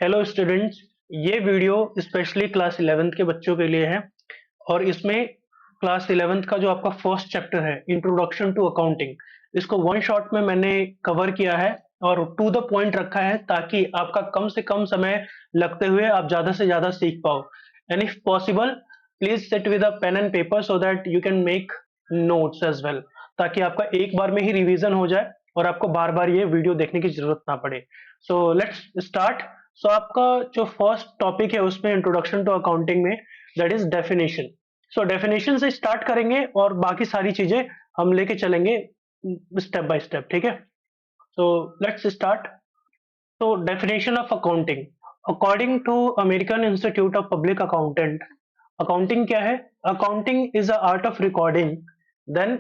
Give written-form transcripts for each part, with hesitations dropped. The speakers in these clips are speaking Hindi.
हेलो स्टूडेंट्स, ये वीडियो स्पेशली क्लास 11th के बच्चों के लिए है और इसमें क्लास 11th का जो आपका फर्स्ट चैप्टर है इंट्रोडक्शन टू अकाउंटिंग, इसको वन शॉट में मैंने कवर किया है और टू द पॉइंट रखा है ताकि आपका कम से कम समय लगते हुए आप ज़्यादा से ज़्यादा सीख पाओ। And if possible please sit with a pen and paper so that you can make notes as well, ताकि आपका एक बार में ही रिवीजन हो जाए और आपको बार बार ये वीडियो देखने की जरूरत ना पड़े। So let's start. सो आपका जो फर्स्ट टॉपिक है उसमें इंट्रोडक्शन टू अकाउंटिंग में that is definition. So definition से स्टार्ट करेंगे और बाकी सारी चीजें हम लेके चलेंगे स्टेप बाय स्टेप, ठीक है। So let's start. So definition of accounting. According to American Institute of Public Accountant, accounting क्या है? Accounting is the art of recording, then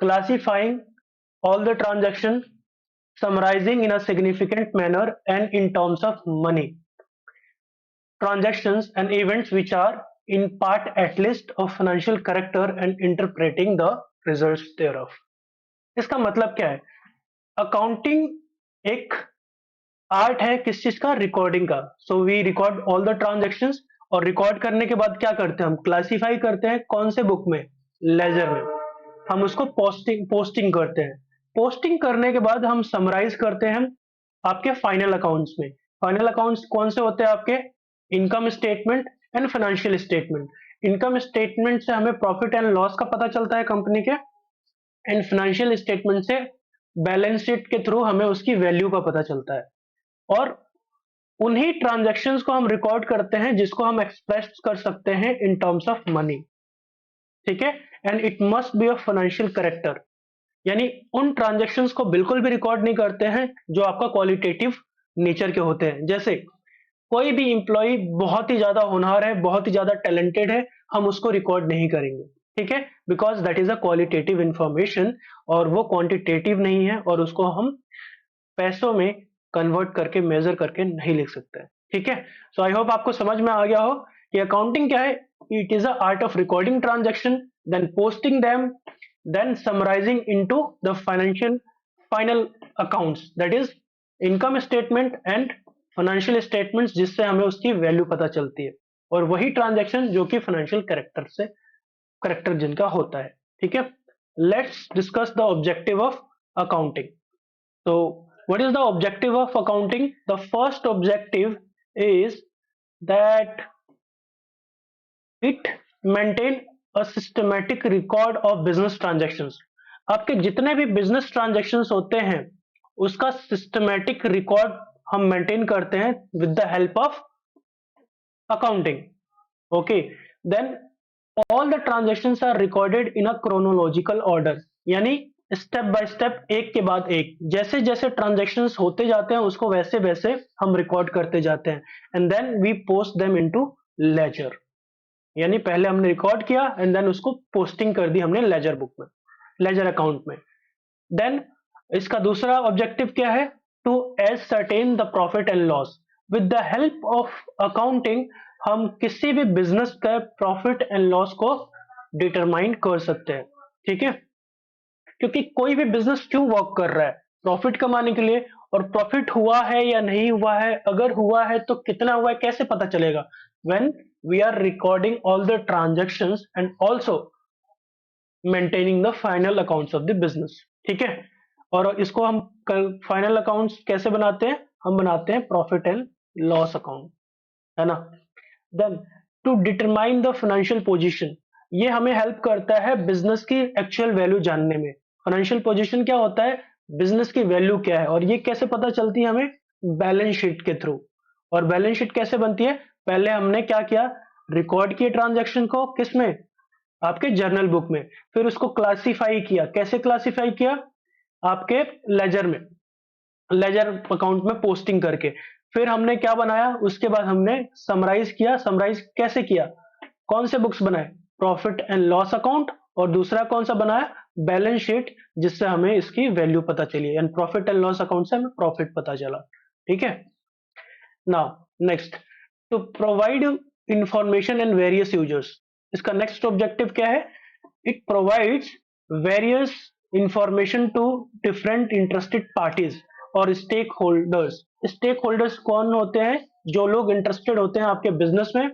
classifying all the transaction, summarizing in a significant manner and in terms of money, transactions and events which are in part at least of financial character and interpreting the results thereof. इसका मतलब क्या है? अकाउंटिंग एक आर्ट है किस चीज का? रिकॉर्डिंग का। So we record all the transactions और रिकॉर्ड करने के बाद क्या करते हैं? हम क्लासिफाई करते हैं। कौन से बुक में? लेजर में। हम उसको पोस्टिंग पोस्टिंग करते हैं। पोस्टिंग करने के बाद हम समराइज करते हैं आपके फाइनल अकाउंट्स में। फाइनल अकाउंट्स कौन से होते हैं आपके? Income statement and financial statement. Income statement से हमें प्रॉफिट एंड लॉस का पता चलता है कंपनी के, एंड फाइनेंशियल स्टेटमेंट से बैलेंस शीट के थ्रू हमें उसकी वैल्यू का पता चलता है। और उन्हीं ट्रांजैक्शंस को हम रिकॉर्ड करते हैं जिसको हम एक्सप्रेस कर सकते हैं इन टर्म्स ऑफ मनी, ठीक है। And it must be of financial character, यानी उन ट्रांजैक्शंस को बिल्कुल भी रिकॉर्ड नहीं करते हैं जो आपका क्वालिटेटिव नेचर के होते हैं। जैसे कोई भी इंप्लॉय बहुत ही ज्यादा होनहार है, बहुत ही ज्यादा टैलेंटेड है, हम उसको रिकॉर्ड नहीं करेंगे, ठीक है, because that is a qualitative information और वो क्वांटिटेटिव नहीं है और उसको हम पैसों में कन्वर्ट करके मेजर करके नहीं लिख सकते हैं, ठीक है। सो आई होप आपको समझ में आ गया हो कि अकाउंटिंग क्या है। It is a art of recording transaction, then posting them, then summarising into the financial final accounts, that is income statement and financial statements, जिससे हमें उसकी वैल्यू पता चलती है। और वही ट्रांजैक्शन जो कि फाइनेंशियल करेक्टर से करेक्टर जिनका होता है, ठीक है। Let's discuss the objective of accounting. So, what is the objective of accounting? The first objective is that it maintain a systematic record of business transactions. आपके जितने भी बिजनेस ट्रांजेक्शन्स होते हैं उसका सिस्टमैटिक रिकॉर्ड हम मेंटेन करते हैं with the help of accounting, okay. Then all the transactions are recorded in a chronological order, यानी स्टेप बाय स्टेप, एक के बाद एक, जैसे जैसे ट्रांजेक्शन्स होते जाते हैं उसको वैसे वैसे हम रिकॉर्ड करते जाते हैं। And then we post them into ledger, यानी पहले हमने रिकॉर्ड किया एंड देन उसको पोस्टिंग कर दी हमने लेजर बुक में, लेजर अकाउंट में। देन इसका दूसरा ऑब्जेक्टिव क्या है? To ascertain the profit and loss. With the help of accounting हम किसी भी बिजनेस का प्रॉफिट एंड लॉस को डिटरमाइन कर सकते हैं, ठीक है। क्योंकि कोई भी बिजनेस क्यों वर्क कर रहा है? प्रॉफिट कमाने के लिए। और प्रॉफिट हुआ है या नहीं हुआ है, अगर हुआ है तो कितना हुआ है, कैसे पता चलेगा? When we are recording all the transactions and also maintaining the final accounts of the business, ठीक है। और इसको हम फाइनल अकाउंट्स कैसे बनाते हैं? हम बनाते हैं प्रॉफिट एंड लॉस अकाउंट, है ना। Then to determine the financial position, ये हमें हेल्प करता है बिजनेस की एक्चुअल वैल्यू जानने में। फाइनेंशियल पोजीशन क्या होता है? बिजनेस की वैल्यू क्या है, और ये कैसे पता चलती है हमें? बैलेंस शीट के थ्रू। और बैलेंस शीट कैसे बनती है? पहले हमने क्या किया? रिकॉर्ड किए ट्रांजैक्शन को, किसमें? आपके जर्नल बुक में। फिर उसको क्लासिफाई किया। कैसे क्लासिफाई किया? आपके लेजर में, लेजर अकाउंट में पोस्टिंग करके। फिर हमने क्या बनाया? उसके बाद हमने समराइज किया। समराइज कैसे किया? कौन से बुक्स बनाए? प्रॉफिट एंड लॉस अकाउंट, और दूसरा कौन सा बनाया? बैलेंस शीट, जिससे हमें इसकी वैल्यू पता चली। And profit and loss account से हमें प्रॉफिट पता चला, ठीक है। Now next, to provide information and various users. इसका नेक्स्ट ऑब्जेक्टिव क्या है? It provides various information to different interested parties और स्टेक होल्डर्स। स्टेक होल्डर्स कौन होते हैं? जो लोग इंटरेस्टेड होते हैं आपके बिजनेस में,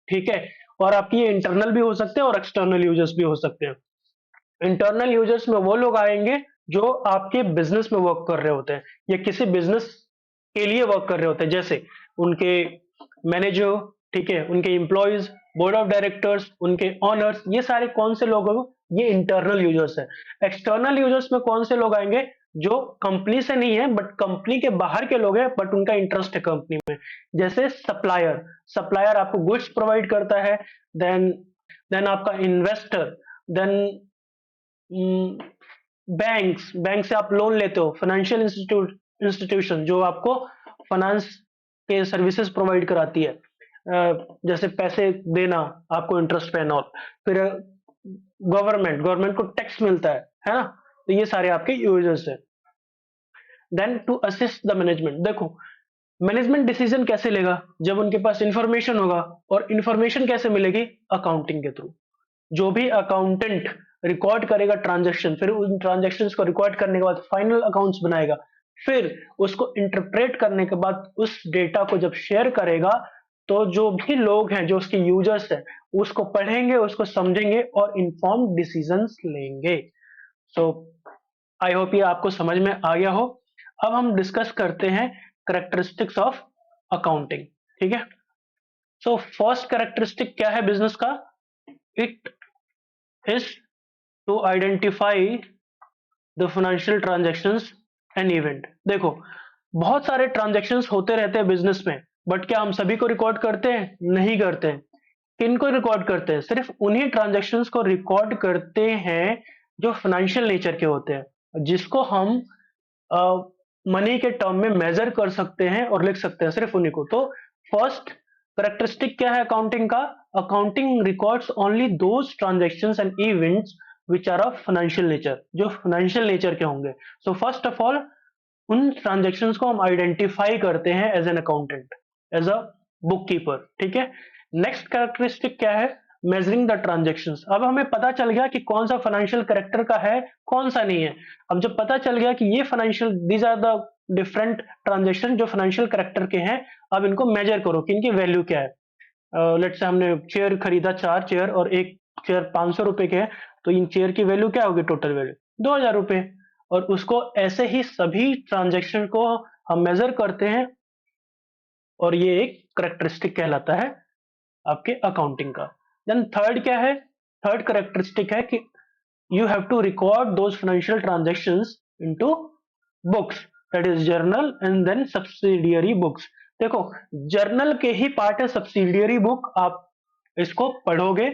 ठीक है, और आपकी ये इंटरनल भी हो सकते हैं और एक्सटर्नल यूजर्स भी हो सकते हैं। इंटरनल यूजर्स में वो लोग आएंगे जो आपके बिजनेस में वर्क कर रहे होते हैं या किसी बिजनेस के लिए वर्क कर रहे होते हैं, जैसे उनके मैनेजर, ठीक है, उनके एम्प्लॉयज, बोर्ड ऑफ डायरेक्टर्स, उनके ऑनर्स, ये सारे कौन से लोग हैं? ये इंटरनल यूजर्स है। एक्सटर्नल यूजर्स में कौन से लोग आएंगे? जो कंपनी से नहीं है बट कंपनी के बाहर के लोग हैं, बट उनका इंटरेस्ट है कंपनी में, जैसे सप्लायर। सप्लायर आपको गुड्स प्रोवाइड करता है। देन देन आपका इन्वेस्टर। देन बैंक्स, बैंक से आप लोन लेते हो। फाइनेंशियल इंस्टीट्यूशन जो आपको फाइनेंस के सर्विसेज प्रोवाइड कराती है, जैसे पैसे देना आपको इंटरेस्ट पे और फिर गवर्नमेंट को टैक्स मिलता है ना। तो ये सारे आपके यूजर्स है। Then to assist the management, देखो मैनेजमेंट डिसीजन कैसे लेगा? जब उनके पास इंफॉर्मेशन होगा, और इंफॉर्मेशन कैसे मिलेगी? अकाउंटिंग के थ्रू। जो भी अकाउंटेंट रिकॉर्ड करेगा ट्रांजैक्शन, फिर उन ट्रांजैक्शंस को रिकॉर्ड करने के बाद फाइनल अकाउंट्स बनाएगा, फिर उसको इंटरप्रेट करने के बाद उस डेटा को जब शेयर करेगा, तो जो भी लोग हैं, जो उसके यूजर्स हैं, उसको पढ़ेंगे, उसको समझेंगे और इन्फॉर्म डिसीजंस लेंगे। सो आई होप ये आपको समझ में आ गया हो। अब हम डिस्कस करते हैं करेक्टरिस्टिक्स ऑफ अकाउंटिंग, ठीक है। सो फर्स्ट करेक्टरिस्टिक क्या है बिजनेस का? It is to identify the financial transactions and event. देखो बहुत सारे ट्रांजैक्शंस होते रहते हैं बिजनेस में, बट क्या हम सभी को रिकॉर्ड करते हैं? नहीं करते हैं। किनको रिकॉर्ड करते हैं? सिर्फ उन्हीं ट्रांजैक्शंस को रिकॉर्ड करते हैं जो फाइनेंशियल नेचर के होते हैं, जिसको हम मनी के टर्म में मेजर कर सकते हैं और लिख सकते हैं, सिर्फ उन्हीं को। तो फर्स्ट करेक्टरिस्टिक क्या है अकाउंटिंग का? Accounting records only those transactions and events which are of financial nature, जो फाइनेंशियल नेचर के होंगे। सो फर्स्ट ऑफ ऑल उन ट्रांजैक्शंस को हम आइडेंटिफाई करते हैं as an accountant, as a bookkeeper, ठीक है। नेक्स्ट कैरेक्टरिस्टिक क्या है? Measuring the transactions. अब हमें पता चल गया कि कौन सा फाइनेंशियल करेक्टर का है, कौन सा नहीं है। अब जब पता चल गया कि ये financial, these are the different transaction जो फाइनेंशियल करेक्टर के हैं, अब इनको मेजर करो कि इनकी वैल्यू क्या है। लेट्स से हमने चेयर खरीदा, 4 चेयर, और एक चेयर 500 रुपए के है, तो इन चेयर की वैल्यू क्या होगी? टोटल वैल्यू 2000 रुपए। और उसको ऐसे ही सभी ट्रांजैक्शन को हम मेजर करते हैं, और ये एक करेक्टरिस्टिक कहलाता है आपके अकाउंटिंग का। देन थर्ड क्या है? थर्ड करेक्टरिस्टिक है कि you have to record those financial transactions into books, that is journal and then subsidiary books. देखो जर्नल के ही पार्ट है सब्सिडियरी बुक। आप इसको पढ़ोगे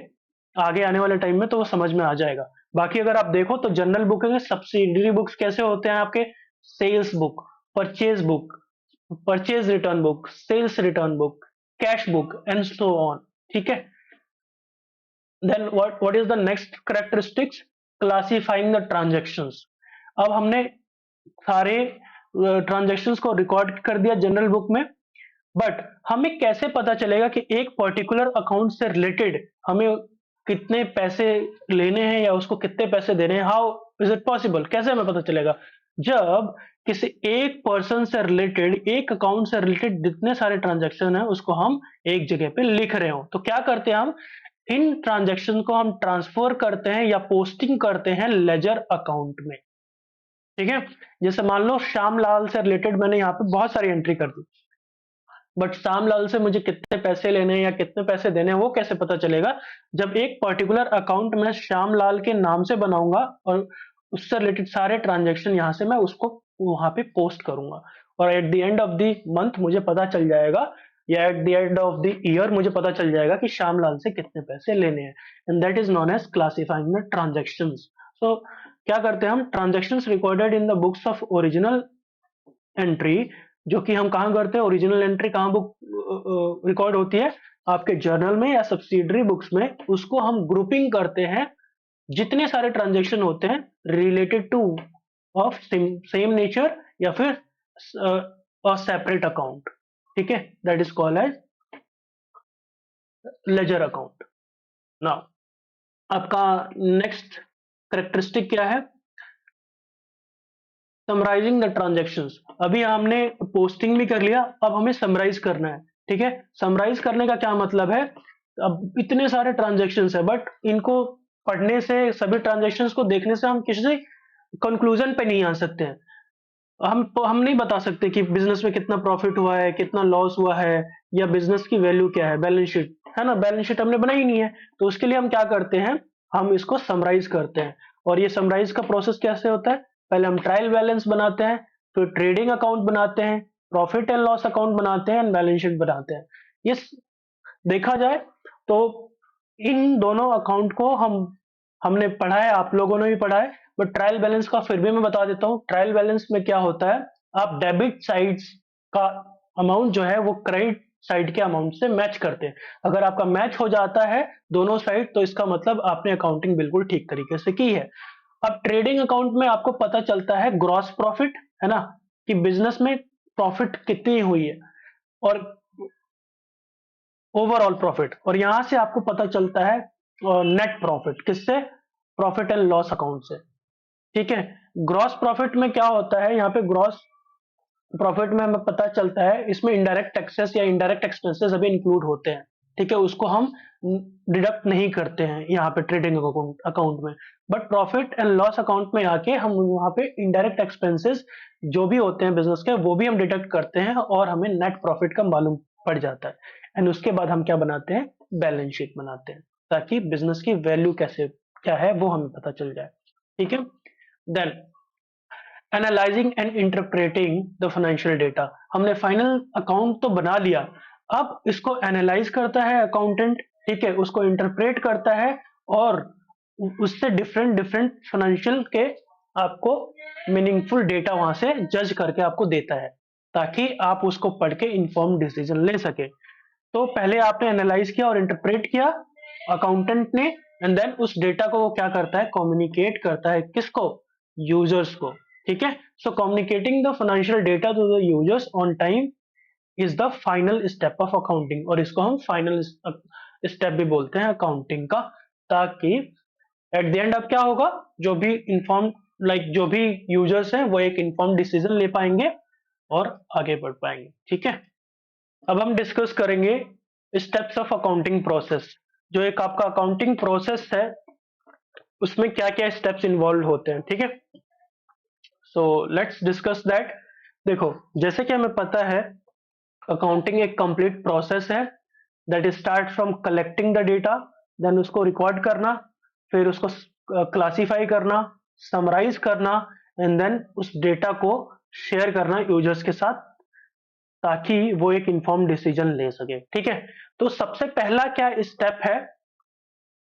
आगे आने वाले टाइम में तो वो समझ में आ जाएगा। बाकी अगर आप देखो तो जनरल बुक है, सब्सिडियरी बुक्स कैसे होते हैं आपके? Sales book, purchase book, purchase return book, sales return book, cash book and so on, ठीक है। Then what is the next characteristics? Classifying the transactions. अब हमने सारे ट्रांजैक्शंस को रिकॉर्ड कर दिया जनरल बुक में, बट हमें कैसे पता चलेगा कि एक पर्टिकुलर अकाउंट से रिलेटेड हमें कितने पैसे लेने हैं या उसको कितने पैसे देने हैं? How is it possible? कैसे हमें पता चलेगा? जब किसी एक पर्सन से रिलेटेड, एक अकाउंट से रिलेटेड जितने सारे ट्रांजैक्शन है उसको हम एक जगह पे लिख रहे हो, तो क्या करते हैं हम? इन ट्रांजैक्शन को हम ट्रांसफर करते हैं या पोस्टिंग करते हैं लेजर अकाउंट में, ठीक है। जैसे मान लो श्यामलाल से रिलेटेड मैंने यहाँ पे बहुत सारी एंट्री कर दी, बट श्यामलाल से मुझे कितने पैसे लेने हैं या कितने पैसे देने हैं वो कैसे पता चलेगा? जब एक पर्टिकुलर अकाउंट मैं श्यामलाल के नाम से बनाऊंगा और उससे रिलेटेड सारे ट्रांजैक्शन यहां से मैं उसको वहां पे पोस्ट करूंगा, और eight the end of the month मुझे पता चल जाएगा, या eight the end of the year मुझे पता चल जाएगा कि श्यामलाल से कितने पैसे लेने हैं। And that is known as classifying the transactions. So क्या करते हैं हम? Transactions recorded in the books of original entry, जो कि हम कहाँ करते हैं? ओरिजिनल एंट्री कहाँ बुक रिकॉर्ड होती है? आपके जर्नल में या सब्सिडरी बुक्स में। उसको हम ग्रुपिंग करते हैं, जितने सारे ट्रांजेक्शन होते हैं related to of same nature या फिर सेपरेट अकाउंट, ठीक है। That is called as ledger account. Now आपका नेक्स्ट करेक्टरिस्टिक क्या है? Summarising the transactions. अभी हमने पोस्टिंग भी कर लिया, अब हमें समराइज करना है। ठीक है, समराइज करने का क्या मतलब है, अब इतने सारे ट्रांजेक्शंस है बट इनको पढ़ने से, सभी ट्रांजेक्शंस को देखने से हम किसी कंक्लूजन पे नहीं आ सकते हैं। हम नहीं बता सकते कि बिजनेस में कितना प्रॉफिट हुआ है, कितना लॉस हुआ है, या बिजनेस की वैल्यू क्या है, बैलेंस शीट है ना, बैलेंस शीट हमने बनाई नहीं है। तो उसके लिए हम क्या करते हैं, हम इसको समराइज करते हैं। और ये समराइज का प्रोसेस कैसे होता है, पहले हम ट्रायल बैलेंस बनाते हैं, फिर ट्रेडिंग अकाउंट बनाते हैं, प्रॉफिट एंड लॉस अकाउंट बनाते हैं, एंड बैलेंस शीट बनाते हैं। ये देखा जाए तो इन दोनों अकाउंट को हमने पढ़ा है, आप लोगों ने भी पढ़ा है, बट ट्रायल बैलेंस का फिर भी मैं बता देता हूँ। ट्रायल बैलेंस में क्या होता है, आप डेबिट साइड का अमाउंट जो है वो क्रेडिट साइड के अमाउंट से मैच करते हैं। अगर आपका मैच हो जाता है दोनों साइड, तो इसका मतलब आपने अकाउंटिंग बिल्कुल ठीक तरीके से की है। अब ट्रेडिंग अकाउंट में आपको पता चलता है ग्रॉस प्रॉफिट, है ना, कि बिजनेस में प्रॉफिट कितनी हुई है, और ओवरऑल प्रॉफिट। और यहां से आपको पता चलता है नेट प्रॉफिट, किससे, प्रॉफिट एंड लॉस अकाउंट से। ठीक है, ग्रॉस प्रॉफिट में क्या होता है, यहाँ पे ग्रॉस प्रॉफिट में हमें पता चलता है इसमें इनडायरेक्ट टैक्सेस या इनडायरेक्ट एक्सपेंसेस अभी इंक्लूड होते हैं। ठीक है, उसको हम डिडक्ट नहीं करते हैं यहाँ पे ट्रेडिंग अकाउंट में। But profit and loss account में आके हम वहां पे इनडायरेक्ट एक्सपेंसेस जो भी होते हैं बिजनेस के, वो भी हम डिडक्ट करते हैं और हमें नेट प्रॉफिट का मालूम पड़ जाता है। एंड उसके बाद हम क्या बनाते हैं, बैलेंस शीट बनाते हैं, ताकि बिजनेस की वैल्यू कैसे क्या है वो हमें पता चल जाए। ठीक है, then analysing and interpreting the financial data. हमने फाइनल अकाउंट तो बना लिया, अब इसको एनालाइज करता है अकाउंटेंट। ठीक है, उसको इंटरप्रेट करता है और उससे डिफरेंट डिफरेंट फाइनेंशियल के आपको मीनिंगफुल डेटा वहां से जज करके आपको देता है, ताकि आप उसको पढ़ के इन्फॉर्म डिसीजन ले सके। तो पहले आपने एनालाइज किया और इंटरप्रेट किया अकाउंटेंट ने, एंड देन उस डेटा को वो क्या करता है, कम्युनिकेट करता है, किसको, यूजर्स को। ठीक है, so communicating the financial data to the users on time is the final step of accounting, और इसको हम फाइनल स्टेप भी बोलते हैं अकाउंटिंग का। ताकि एट द एंड अब क्या होगा, जो भी इंफॉर्म जो भी यूजर्स हैं वो एक इंफॉर्म डिसीजन ले पाएंगे और आगे बढ़ पाएंगे। ठीक है, अब हम डिस्कस करेंगे स्टेप्स ऑफ अकाउंटिंग प्रोसेस। जो एक आपका अकाउंटिंग प्रोसेस है उसमें क्या क्या स्टेप्स इन्वॉल्व होते हैं। ठीक है, सो लेट्स डिस्कस दैट। देखो, जैसे कि हमें पता है अकाउंटिंग एक कंप्लीट प्रोसेस है that start from collecting the data, then उसको रिकॉर्ड करना, फिर उसको क्लासीफाई करना, समराइज करना, एंड देन उस डेटा को शेयर करना यूजर्स के साथ, ताकि वो एक इन्फॉर्म डिसीजन ले सके। ठीक है, तो सबसे पहला क्या स्टेप है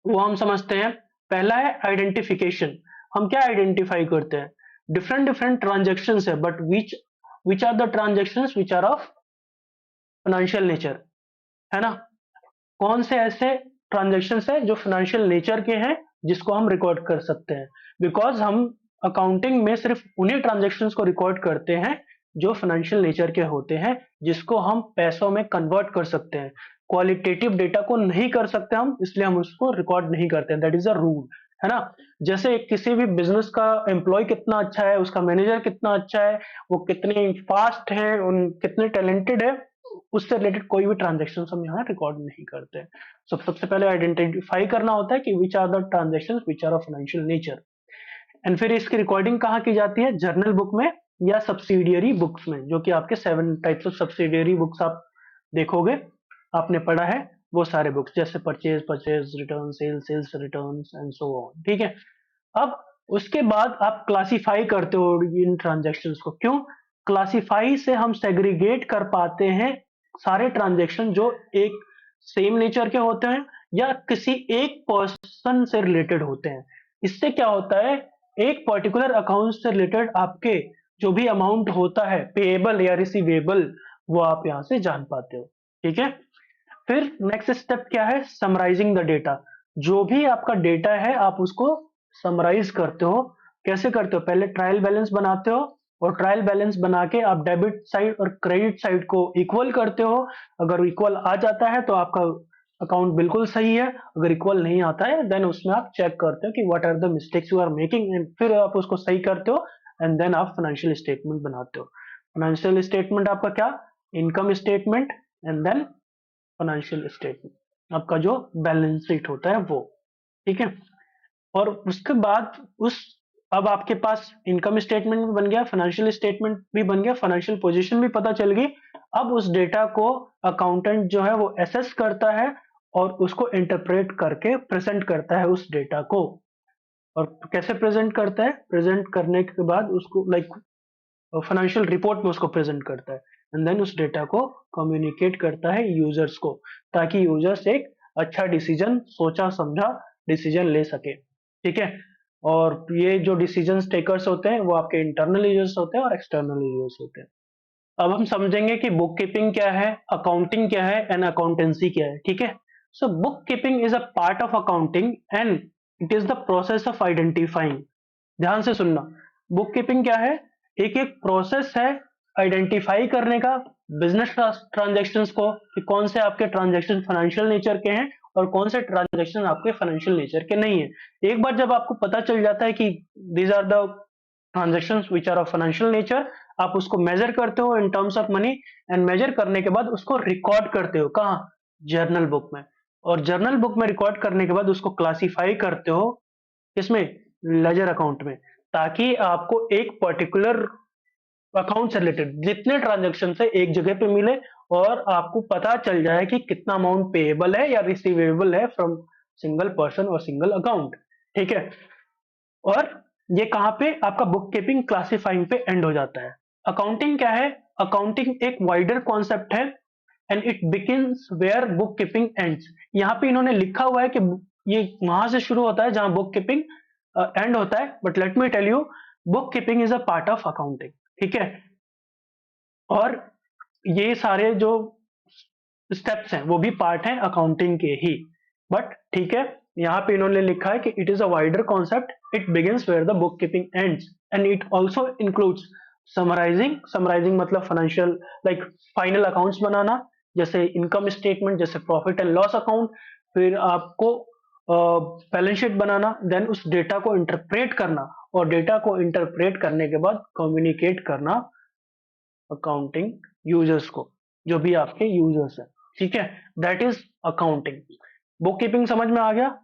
वो हम समझते हैं। पहला है आइडेंटिफिकेशन। हम क्या आइडेंटिफाई करते हैं, डिफरेंट डिफरेंट ट्रांजेक्शन है, but which are the transaction which are of financial nature, है ना, कौन से ऐसे ट्रांजेक्शन है जो फाइनेंशियल नेचर के हैं जिसको हम रिकॉर्ड कर सकते हैं। बिकॉज हम अकाउंटिंग में सिर्फ उन्हीं ट्रांजेक्शन को रिकॉर्ड करते हैं जो फाइनेंशियल नेचर के होते हैं, जिसको हम पैसों में कन्वर्ट कर सकते हैं। क्वालिटेटिव डेटा को नहीं कर सकते हम, इसलिए हम उसको रिकॉर्ड नहीं करते हैं, दैट इज अ रूल, है ना। जैसे किसी भी बिजनेस का एम्प्लॉय कितना अच्छा है, उसका मैनेजर कितना अच्छा है, वो कितने फास्ट है, उन कितने टैलेंटेड है, उससे रिलेटेड कोई भी ट्रांजेक्शन हम यहाँ रिकॉर्ड नहीं करते। सबसे पहले आइडेंटिफाई करना होता है कि which are the transaction which are of financial nature, and फिर इसकी रिकॉर्डिंग कहाँ की जाती है, जर्नल बुक में या सब्सिडियरी बुक्स में, जो कि आपके 7 टाइप्स ऑफ सब्सिडियरी बुक्स आप देखोगे, आपने पढ़ा है वो सारे बुक्स, जैसे purchase return, sales return and so on. ठीक है, अब उसके बाद आप क्लासिफाई करते हो इन ट्रांजेक्शन्स को। क्यों, क्लासिफाई से हम सेग्रीगेट कर पाते हैं सारे ट्रांजेक्शन जो एक सेम नेचर के होते हैं या किसी एक पर्सन से रिलेटेड होते हैं। इससे क्या होता है, एक पर्टिकुलर अकाउंट से रिलेटेड आपके जो भी अमाउंट होता है पेएबल या रिसीवेबल, वो आप यहां से जान पाते हो। ठीक है, फिर नेक्स्ट स्टेप क्या है, समराइजिंग द डेटा। जो भी आपका डेटा है आप उसको समराइज करते हो। कैसे करते हो, पहले ट्रायल बैलेंस बनाते हो, और ट्रायल बैलेंस बना के आप डेबिट साइड और क्रेडिट साइड को इक्वल करते हो। अगर इक्वल आ जाता है तो आपका अकाउंट बिल्कुल सही है, अगर इक्वल नहीं आता है देन उसमें आप चेक करते हो कि what are the mistakes you are making, and फिर आप उसको सही करते हो, एंड देन आप फाइनेंशियल स्टेटमेंट बनाते हो। फाइनेंशियल स्टेटमेंट आपका क्या, income statement and then financial statement, आपका जो बैलेंस शीट होता है वो, ठीक है। और उसके बाद उस अब आपके पास इनकम स्टेटमेंट भी बन गया, फाइनेंशियल स्टेटमेंट भी बन गया, फाइनेंशियल पोजीशन भी पता चल गई। अब उस डेटा को अकाउंटेंट जो है वो एसेस करता है और उसको इंटरप्रेट करके प्रेजेंट करता है उस डेटा को। और कैसे प्रेजेंट करता है, प्रेजेंट करने के बाद उसको लाइक फाइनेंशियल रिपोर्ट में उसको प्रेजेंट करता है एंड देन उस डेटा को कम्युनिकेट करता है यूजर्स को, ताकि यूजर्स एक अच्छा डिसीजन, सोचा समझा डिसीजन ले सके, ठीक है। और ये जो डिसीजन टेकर्स होते हैं वो आपके इंटरनल यूजर्स होते हैं और एक्सटर्नल यूजर्स होते हैं। अब हम समझेंगे कि बुक कीपिंग क्या है, अकाउंटिंग क्या है एंड अकाउंटेंसी क्या है, ठीक है। So book keeping is a part of accounting and it is the process of identifying, ध्यान से सुनना, बुक कीपिंग क्या है, एक एक प्रोसेस है आइडेंटिफाई करने का बिजनेस ट्रांजेक्शन्स को, कि कौन से आपके ट्रांजेक्शन फाइनेंशियल नेचर के हैं और कौन से ट्रांजेक्शन आपके फाइनेंशियल नेचर के नहीं है। एक बार जब आपको पता चल जाता है कि these are the transactions which are of financial nature, आप उसको मेजर करते हो in terms of money and measure करने के बाद उसको रिकॉर्ड करते हो, कहाँ, जर्नल बुक में। और जर्नल बुक में रिकॉर्ड करने के बाद उसको क्लासिफाई करते हो किसमें, लेजर अकाउंट में, ताकि आपको एक पर्टिकुलर अकाउंट से रिलेटेड जितने ट्रांजेक्शन है एक जगह पे मिले और आपको पता चल जाए कि कितना अमाउंट पेएबल है या रिसीवेबल है फ्रॉम सिंगल पर्सन और सिंगल अकाउंट, ठीक है। और ये कहां पे आपका बुक कीपिंग क्लासिफाइंग पे एंड हो जाता है। अकाउंटिंग क्या है, अकाउंटिंग एक वाइडर कॉन्सेप्ट है and it begins where bookkeeping ends. यहाँ पे इन्होंने लिखा हुआ है कि ये वहां से शुरू होता है जहां बुक कीपिंग एंड होता है, but let me tell you, book keeping is a part of accounting, ठीक है। और ये सारे जो स्टेप्स हैं वो भी पार्ट हैं अकाउंटिंग के ही, बट ठीक है, यहाँ पे इन्होंने लिखा है कि it is a wider concept, it begins where the bookkeeping ends and it also includes summarising, summarising मतलब फाइनेंशियल लाइक फाइनल अकाउंट्स बनाना, जैसे इनकम स्टेटमेंट, जैसे प्रॉफिट एंड लॉस अकाउंट, फिर आपको बैलेंस शीट बनाना, देन उस डेटा को इंटरप्रेट करना और डेटा को इंटरप्रेट करने के बाद कम्युनिकेट करना अकाउंटिंग यूजर्स को, जो भी आपके यूजर्स हैं, ठीक है, that is accounting. Book keeping समझ में आ गया,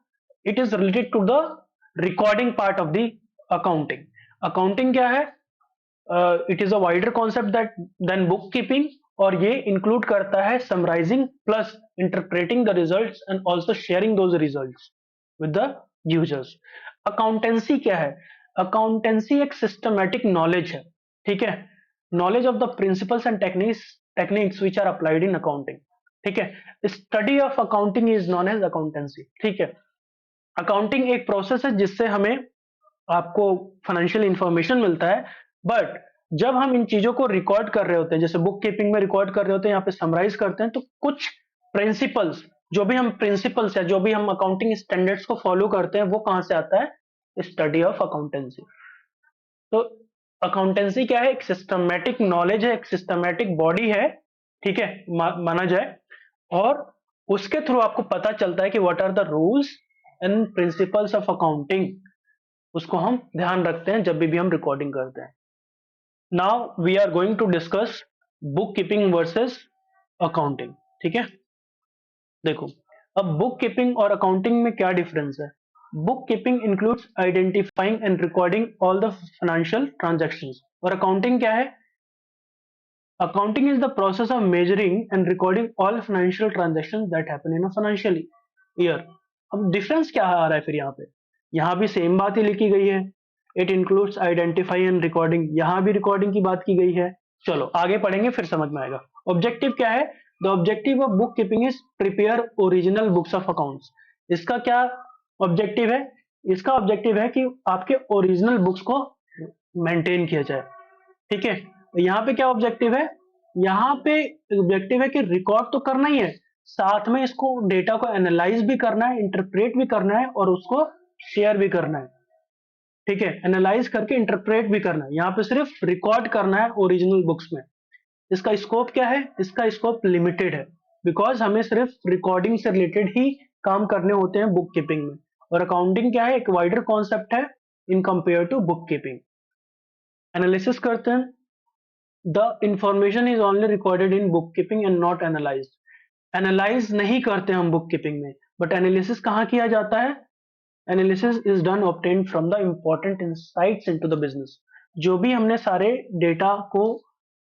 it is related to the recording part of the accounting. Accounting क्या है, it is a wider concept that then book keeping, और ये इंक्लूड करता है summarising plus interpreting the results and also sharing those results with the users. Accountancy क्या है, अकाउंटेंसी एक सिस्टमैटिक नॉलेज है, ठीक है, knowledge of the principles and techniques which are applied in accounting, ठीक है। Study of accounting is known as accountancy, ठीक है। अकाउंटिंग एक प्रोसेस है जिससे हमें आपको फाइनेंशियल इंफॉर्मेशन मिलता है, बट जब हम इन चीजों को रिकॉर्ड कर रहे होते हैं, जैसे बुक कीपिंग में रिकॉर्ड कर रहे होते हैं, यहाँ पे समराइज करते हैं, तो कुछ प्रिंसिपल्स, जो भी हम प्रिंसिपल्स है, जो भी हम अकाउंटिंग स्टैंडर्ड्स को फॉलो करते हैं, वो कहां से आता है, स्टडी ऑफ अकाउंटेंसी। तो अकाउंटेंसी क्या है, एक सिस्टमैटिक नॉलेज है, एक सिस्टमैटिक बॉडी है, ठीक है, माना जाए, और उसके थ्रू आपको पता चलता है कि what are the rules and principles of accounting, उसको हम ध्यान रखते हैं जब भी हम रिकॉर्डिंग करते हैं। Now we are going to discuss book keeping versus accounting, ठीक है। देखो, अब बुक कीपिंग और अकाउंटिंग में क्या डिफरेंस है। Book keeping includes identifying and recording all the financial transactions, और अकाउंटिंग क्या है, accounting is the process of measuring and recording all financial transactions that happen in a financial year. अब डिफरेंस क्या आ रहा है फिर यहाँ पे, यहाँ भी सेम बात ही लिखी गई है, it includes identify and recording, यहाँ भी रिकॉर्डिंग की बात की गई है। चलो आगे पढ़ेंगे फिर समझ में आएगा। ऑब्जेक्टिव क्या है, the objective of book keeping is prepare original books of accounts. इसका क्या ऑब्जेक्टिव है, इसका ऑब्जेक्टिव है कि आपके ओरिजिनल बुक्स को मेंटेन किया जाए, ठीक है। यहाँ पे क्या ऑब्जेक्टिव है, यहाँ पे ऑब्जेक्टिव है कि रिकॉर्ड तो करना ही है, साथ में इसको डेटा को एनालाइज भी करना है, इंटरप्रेट भी करना है और उसको शेयर भी करना है, ठीक है, एनालाइज करके इंटरप्रेट भी करना है। यहाँ पे सिर्फ रिकॉर्ड करना है ओरिजिनल बुक्स में। इसका स्कोप क्या है, इसका स्कोप लिमिटेड है, बिकॉज हमें सिर्फ रिकॉर्डिंग से रिलेटेड ही काम करने होते हैं बुक कीपिंग में, और अकाउंटिंग क्या है, एक वाइडर कॉन्सेप्ट है in compare to book keeping. Analysis करते हैं, the information is only recorded in book keeping and not analysed. Analyse नहीं करते हम बुक कीपिंग में, बट एनालिसिस कहाँ किया जाता है? Analysis is done obtained from the important insights into the business. जो भी हमने सारे डेटा को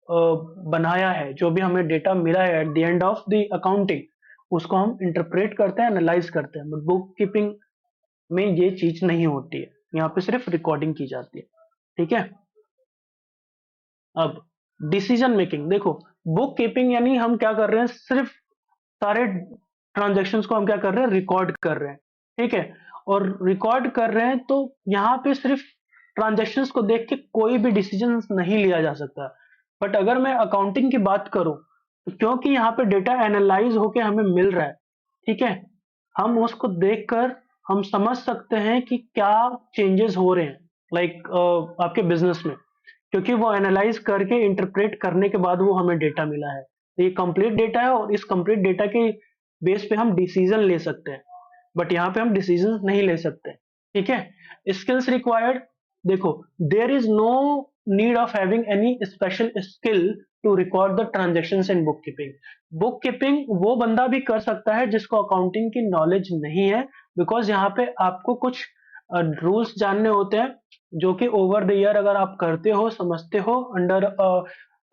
बनाया है, जो भी हमें डेटा मिला है eight the end of the accounting, उसको हम इंटरप्रेट करते हैं, एनालाइज करते हैं। बट बुक कीपिंग में ये चीज नहीं होती है, यहाँ पे सिर्फ रिकॉर्डिंग की जाती है। ठीक है। अब डिसीजन मेकिंग देखो, बुक कीपिंग यानी हम क्या कर रहे हैं, सिर्फ सारे ट्रांजेक्शन्स को हम क्या कर रहे हैं, रिकॉर्ड कर रहे हैं। ठीक है। और रिकॉर्ड कर रहे हैं तो यहाँ पे सिर्फ ट्रांजेक्शन्स को देख के कोई भी डिसीजन नहीं लिया जा सकता। बट अगर मैं अकाउंटिंग की बात करूं, तो क्योंकि यहाँ पे डेटा एनालाइज होके हमें मिल रहा है, ठीक है, हम उसको देखकर हम समझ सकते हैं कि क्या चेंजेस हो रहे हैं, लाइक आपके बिजनेस में, क्योंकि वो एनालाइज करके इंटरप्रेट करने के बाद वो हमें डेटा मिला है। तो ये कंप्लीट डेटा है और इस कंप्लीट डेटा के बेस पे हम डिसीजन ले सकते हैं, बट यहाँ पे हम डिसीजन नहीं ले सकते। ठीक है। स्किल्स रिक्वायर्ड देखो, there is no need of having any special skill to record the transactions in book keeping. Book keeping वो बंदा भी कर सकता है जिसको अकाउंटिंग की नॉलेज नहीं है, बिकॉज यहाँ पे आपको कुछ रूल्स जानने होते हैं जो कि ओवर द ईयर अगर आप करते हो, समझते हो अंडर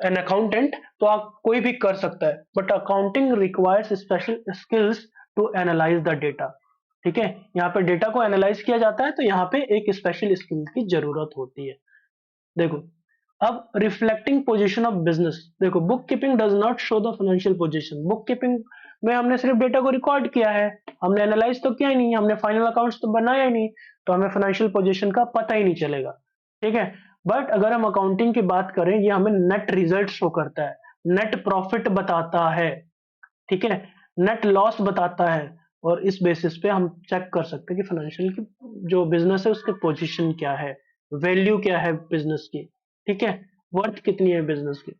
एन अकाउंटेंट, तो आप कोई भी कर सकता है। But accounting requires special skills to analyse the data. ठीक है। यहाँ पे डेटा को एनालाइज किया जाता है तो यहाँ पे एक स्पेशल स्किल की जरूरत होती है। देखो, अब रिफ्लेक्टिंग पोजीशन ऑफ बिजनेस देखो, book keeping does not show the financial position. Book keeping में हमने सिर्फ डेटा को रिकॉर्ड किया है, हमने एनालाइज तो किया ही नहीं, हमने फाइनल अकाउंट्स तो बनाया ही नहीं, तो हमें फाइनेंशियल पोजीशन का पता ही नहीं चलेगा। ठीक है। बट अगर हम अकाउंटिंग की बात करें, ये हमें नेट रिजल्ट शो करता है, नेट प्रॉफिट बताता है, ठीक है, नेट लॉस बताता है, और इस बेसिस पे हम चेक कर सकते हैं कि फाइनेंशियल की जो बिजनेस है उसके पोजीशन क्या है, वैल्यू क्या है बिजनेस की, ठीक है, वर्थ कितनी है बिजनेस की।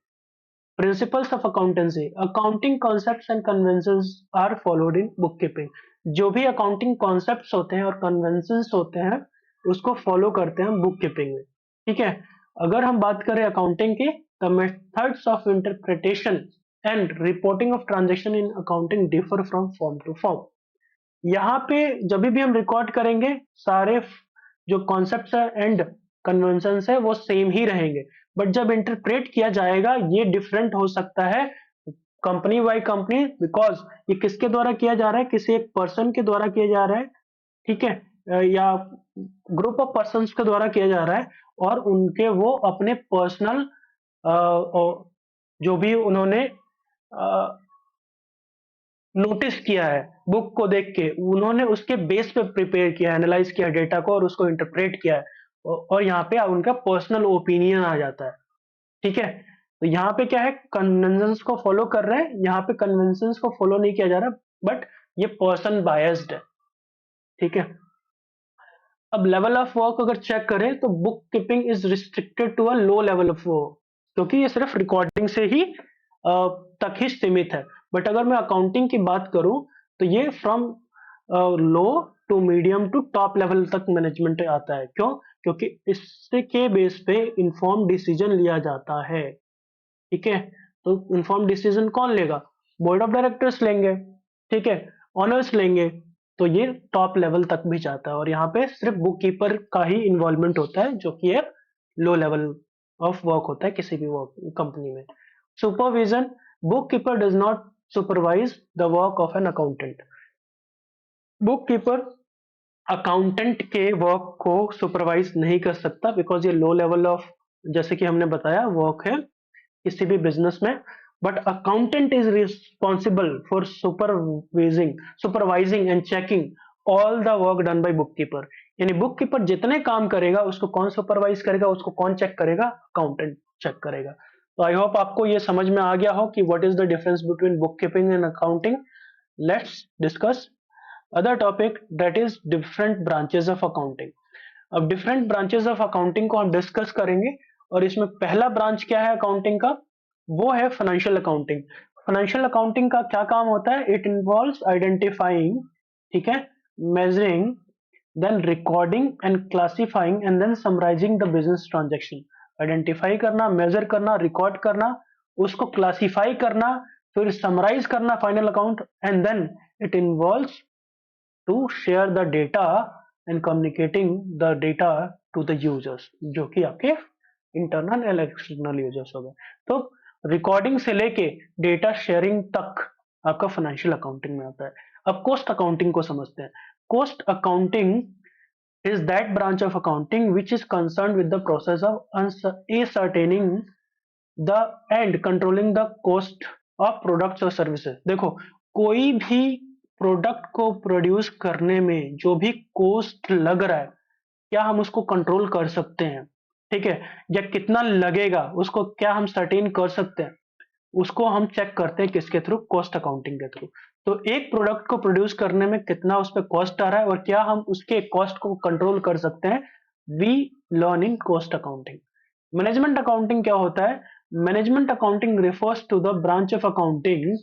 Principles of accountancy, accounting concepts and conventions are followed in book keeping. जो भी अकाउंटिंग कॉन्सेप्ट्स होते हैं और कन्वेंशंस होते हैं उसको फॉलो करते हैं बुक कीपिंग में। ठीक है। अगर हम बात करें अकाउंटिंग की, the methods of interpretation and reporting of transaction in accounting differ from form to form. यहाँ पे जब भी हम रिकॉर्ड करेंगे, सारे जो कॉन्सेप्ट्स है एंड कन्वेंशंस है वो सेम ही रहेंगे, बट जब इंटरप्रेट किया जाएगा ये डिफरेंट हो सकता है कंपनी बाय कंपनी, बिकॉज ये किसके द्वारा किया जा रहा है, किसी एक पर्सन के द्वारा किया जा रहा है, ठीक है, या ग्रुप ऑफ पर्सन्स के द्वारा किया जा रहा है, और उनके वो अपने पर्सनल जो भी उन्होंने नोटिस किया है बुक को देख के, उन्होंने उसके बेस पे प्रिपेयर किया, एनालाइज किया डेटा को और उसको इंटरप्रेट किया है, और यहाँ पे उनका पर्सनल ओपिनियन आ जाता है। ठीक है। तो यहाँ पे क्या है, कन्वेंशंस को फॉलो कर रहे हैं, यहाँ पे कन्वेंशंस को फॉलो नहीं किया जा रहा, बट ये पर्सन बायस्ड है। ठीक है। अब लेवल ऑफ वर्क अगर चेक करें तो book keeping is restricted to a low level of work, क्योंकि ये सिर्फ रिकॉर्डिंग से ही तक ही सीमित है। बट अगर मैं अकाउंटिंग की बात करूं तो ये from low to medium to top level तक मैनेजमेंट आता है। क्यों? क्योंकि इससे के बेस पे इंफॉर्म डिसीजन लिया जाता है। ठीक है। तो इंफॉर्म डिसीजन कौन लेगा? बोर्ड ऑफ डायरेक्टर्स लेंगे, ठीक है, ऑनर्स लेंगे। तो ये टॉप लेवल तक भी जाता है, और यहाँ पे सिर्फ बुक कीपर का ही इन्वॉल्वमेंट होता है, जो कि एक लो लेवल ऑफ वर्क होता है किसी भी वर्क कंपनी में। Supervision, book keeper does not supervise the work of an accountant. Book keeper accountant के वर्क को सुपरवाइज नहीं कर सकता, बिकॉज ये लो लेवल ऑफ, जैसे कि हमने बताया, वर्क है किसी भी बिजनेस में। But accountant is responsible for supervising and checking all the work done by book keeper. यानी बुक कीपर जितने काम करेगा उसको कौन सुपरवाइज करेगा, उसको कौन चेक करेगा? अकाउंटेंट चेक करेगा। तो आई होप आपको ये समझ में आ गया हो कि what is the difference between book keeping and accounting. Let's discuss other topic, that is different branches of accounting. अब डिफरेंट ब्रांचेस ऑफ अकाउंटिंग को हम डिस्कस करेंगे, और इसमें पहला ब्रांच क्या है अकाउंटिंग का? वो है फाइनेंशियल अकाउंटिंग। फाइनेंशियल अकाउंटिंग का क्या काम होता है? इट इन्वॉल्व्स आइडेंटिफाइंग, ठीक है, measuring, then recording and classifying and then summarising the business transaction. Identify करना, मेजर करना, रिकॉर्ड करना, उसको क्लासिफाई करना, फिर समराइज करना final account, and then it involves to share the data and communicating the data to the users, जो कि आपके इंटरनल एंड एक्सटर्नल यूजर्स हो गए। तो रिकॉर्डिंग से लेके डेटा शेयरिंग तक आपका फाइनेंशियल अकाउंटिंग में आता है। अब कॉस्ट अकाउंटिंग को समझते हैं। Cost accounting is that branch of accounting which is concerned with the process of ascertaining the and controlling the cost of products or services। देखो, कोई भी प्रोडक्ट को प्रोड्यूस करने में जो भी कॉस्ट लग रहा है, क्या हम उसको कंट्रोल कर सकते हैं? ठीक है, या कितना लगेगा उसको क्या हम सर्टेन कर सकते हैं? उसको हम चेक करते हैं किसके थ्रू? कॉस्ट अकाउंटिंग के थ्रू। तो एक प्रोडक्ट को प्रोड्यूस करने में कितना उस पर कॉस्ट आ रहा है और क्या हम उसके कॉस्ट को कंट्रोल कर सकते हैं? We learn in cost accounting. Management accounting क्या होता है? Management accounting refers to the branch of accounting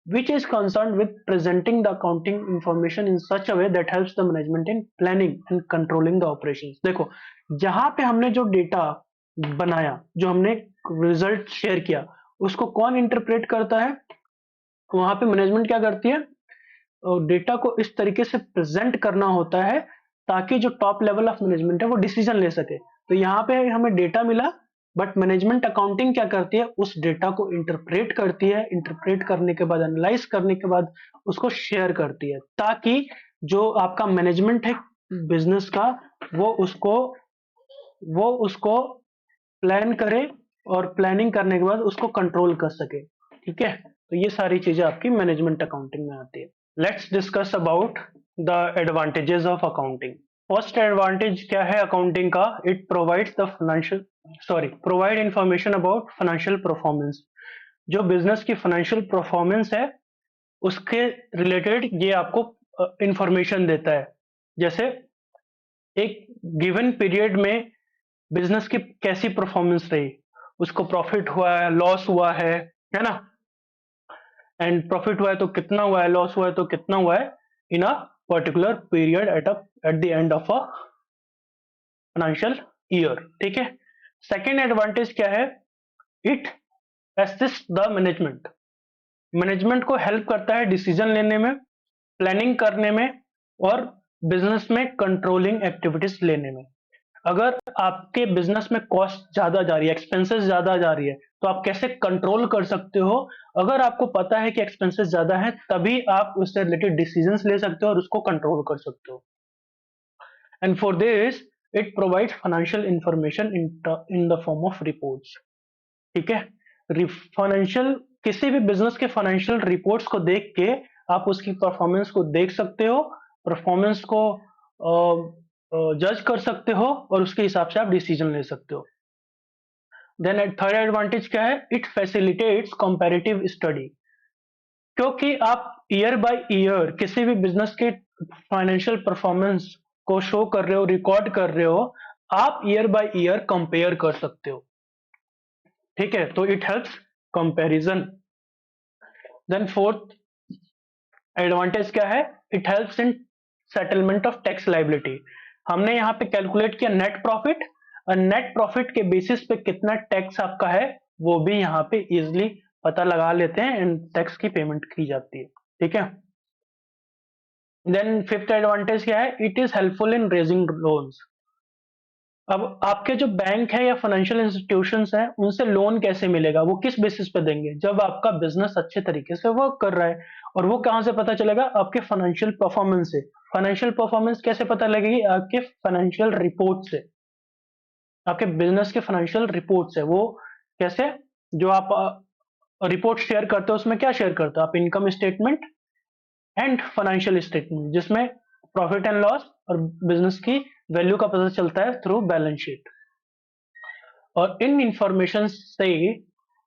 which is concerned with presenting the accounting information in such a way that helps the management in planning and controlling the operations। देखो, जहां पे हमने जो डेटा बनाया, जो हमने रिजल्ट शेयर किया, उसको कौन इंटरप्रेट करता है? वहां पे मैनेजमेंट क्या करती है? डेटा को इस तरीके से प्रेजेंट करना होता है ताकि जो टॉप लेवल ऑफ मैनेजमेंट है वो डिसीजन ले सके। तो यहाँ पे हमें डेटा मिला, बट मैनेजमेंट अकाउंटिंग क्या करती है? उस डेटा को इंटरप्रेट करती है, इंटरप्रेट करने के बाद एनालाइज करने के बाद उसको शेयर करती है, ताकि जो आपका मैनेजमेंट है बिजनेस का, वो उसको प्लान करे और प्लानिंग करने के बाद उसको कंट्रोल कर सके। ठीक है, तो ये सारी चीजें आपकी मैनेजमेंट अकाउंटिंग में आती है। Let's discuss about the advantages of accounting. First advantage क्या है अकाउंटिंग का? It provides the provide information about financial performance. जो बिजनेस की फाइनेंशियल परफॉर्मेंस है उसके रिलेटेड ये आपको इंफॉर्मेशन देता है। जैसे एक गिवन पीरियड में बिजनेस की कैसी परफॉर्मेंस रही, उसको प्रॉफिट हुआ है, लॉस हुआ है ना? एंड प्रॉफिट हुआ है तो कितना हुआ है, लॉस हुआ है तो कितना हुआ है in a particular period at the end of a financial year. ठीक है। सेकेंड एडवांटेज क्या है? It assist the management. Management को हेल्प करता है डिसीजन लेने में, प्लानिंग करने में और बिजनेस में कंट्रोलिंग एक्टिविटीज लेने में। अगर आपके बिजनेस में कॉस्ट ज्यादा जा रही है, एक्सपेंसेस ज्यादा जा रही है, तो आप कैसे कंट्रोल कर सकते हो? अगर आपको पता है कि एक्सपेंसेस ज्यादा है, तभी आप उससे रिलेटेड डिसीजंस ले सकते हो और उसको कंट्रोल कर सकते हो। And for this it provides financial information in the form of reports. ठीक है, फाइनेंशियल किसी भी बिजनेस के फाइनेंशियल रिपोर्ट्स को देख के आप उसकी परफॉर्मेंस को देख सकते हो, परफॉर्मेंस को जज कर सकते हो और उसके हिसाब से आप डिसीजन ले सकते हो। देन थर्ड एडवांटेज क्या है? It facilitates comparative study. क्योंकि आप ईयर बाय ईयर किसी भी बिजनेस के फाइनेंशियल परफॉर्मेंस को शो कर रहे हो, रिकॉर्ड कर रहे हो, आप ईयर बाय ईयर कंपेयर कर सकते हो। ठीक है, तो it helps comparison. Then fourth advantage क्या है? It helps in settlement of tax liability. हमने यहाँ पे कैलकुलेट किया नेट प्रॉफिट, और नेट प्रॉफिट के बेसिस पे कितना टैक्स आपका है वो भी यहाँ पे इजिली पता लगा लेते हैं एंड टैक्स की पेमेंट की जाती है। ठीक है। देन फिफ्थ एडवांटेज क्या है? It is helpful in raising loans. अब आपके जो बैंक है या फाइनेंशियल इंस्टीट्यूशंस हैं, उनसे लोन कैसे मिलेगा? वो किस बेसिस पे देंगे? जब आपका बिजनेस अच्छे तरीके से वर्क कर रहा है। और वो कहां से पता चलेगा? आपके फाइनेंशियल परफॉर्मेंस से। फाइनेंशियल परफॉर्मेंस कैसे पता लगेगी? आपके फाइनेंशियल रिपोर्ट से, आपके बिजनेस के फाइनेंशियल रिपोर्ट से। वो कैसे? जो आप रिपोर्ट शेयर करते हो उसमें क्या शेयर करते हो आप? Income statement and financial statement, जिसमें प्रॉफिट एंड लॉस और बिजनेस की वैल्यू का पता चलता है थ्रू बैलेंस शीट। और इन इंफॉर्मेशन से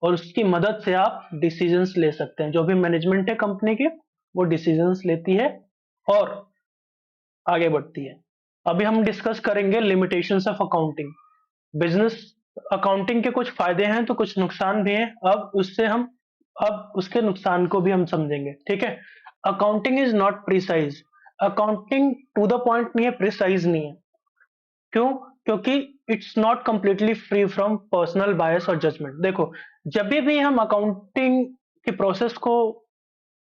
और उसकी मदद से आप डिसीजंस ले सकते हैं। जो भी मैनेजमेंट है कंपनी की, वो डिसीजंस लेती है और आगे बढ़ती है। अभी हम डिस्कस करेंगे limitations of accounting. Business accounting के कुछ फायदे हैं तो कुछ नुकसान भी हैं। अब उसके नुकसान को भी हम समझेंगे। ठीक है। Accounting is not precise. Accounting to the point नहीं है, प्रिसाइज नहीं है। क्यों? क्योंकि it's not completely free from personal bias और जजमेंट। देखो, जब भी हम अकाउंटिंग की प्रोसेस को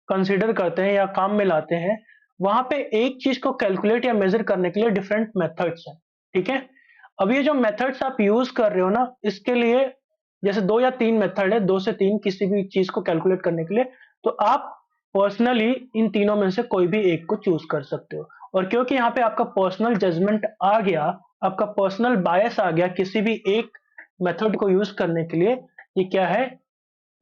कंसीडर करते हैं या काम में लाते हैं, वहां पे एक चीज को कैलकुलेट या मेजर करने के लिए डिफरेंट मेथड्स हैं। ठीक है, अब ये जो मेथड्स आप यूज कर रहे हो ना, इसके लिए जैसे 2 या 3 मेथड है, 2 से 3 किसी भी चीज को कैलकुलेट करने के लिए, तो आप पर्सनली इन तीनों में से कोई भी एक को चूज कर सकते हो। और क्योंकि यहाँ पे आपका पर्सनल जजमेंट आ गया, आपका पर्सनल बायस आ गया किसी भी एक मेथड को यूज करने के लिए, ये क्या है,